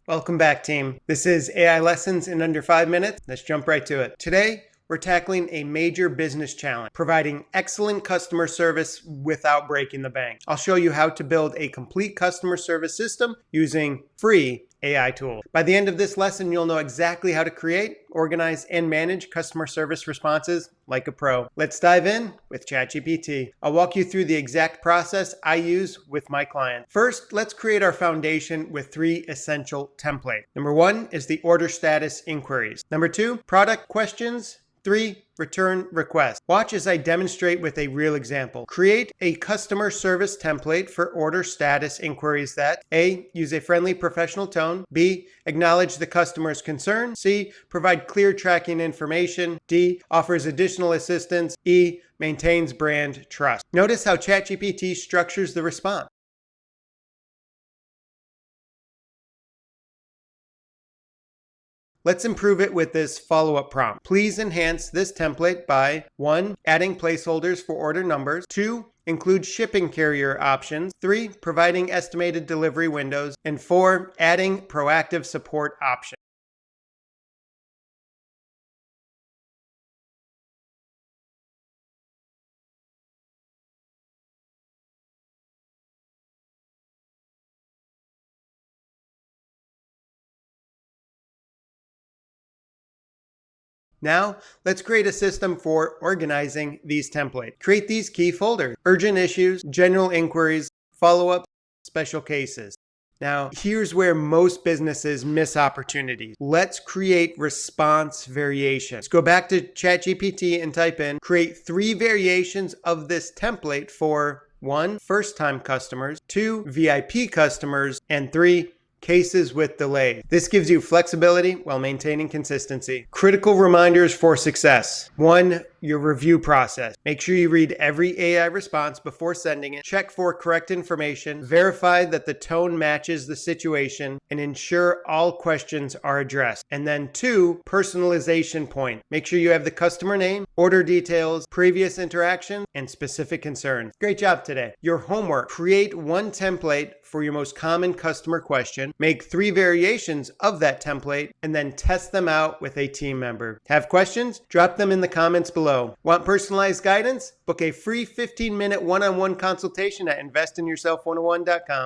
Welcome back, team. This is AI Lessons in Under 5 Minutes. Let's jump right to it. Today, we're tackling a major business challenge, providing excellent customer service without breaking the bank. I'll show you how to build a complete customer service system using free AI tools. By the end of this lesson, you'll know exactly how to create, organize, and manage customer service responses like a pro. Let's dive in with ChatGPT. I'll walk you through the exact process I use with my clients. First, let's create our foundation with 3 essential templates. Number 1 is the order status inquiries. Number 2, product questions. 3, return request. Watch as I demonstrate with a real example. Create a customer service template for order status inquiries that A, use a friendly professional tone, B, acknowledge the customer's concern, C, provide clear tracking information, D, offers additional assistance, E, maintains brand trust. Notice how ChatGPT structures the response. Let's improve it with this follow-up prompt. Please enhance this template by 1, adding placeholders for order numbers, 2, include shipping carrier options, 3, providing estimated delivery windows, and 4, adding proactive support options. Now, let's create a system for organizing these templates. Create these key folders: urgent issues, general inquiries, follow-up, special cases. Now, here's where most businesses miss opportunities. Let's create response variations. Go back to ChatGPT and type in, create 3 variations of this template for 1, first-time customers, 2, VIP customers, and 3, cases with delays. This gives you flexibility while maintaining consistency. Critical reminders for success. 1, your review process. Make sure you read every AI response before sending it. Check for correct information. Verify that the tone matches the situation and ensure all questions are addressed. And then 2, personalization point. Make sure you have the customer name, order details, previous interaction, and specific concerns. Great job today. Your homework: create 1 template for your most common customer question, make 3 variations of that template, and then test them out with a team member. Have questions? Drop them in the comments below. Want personalized guidance? Book a free 15-minute one-on-one consultation at investinyourself101.com.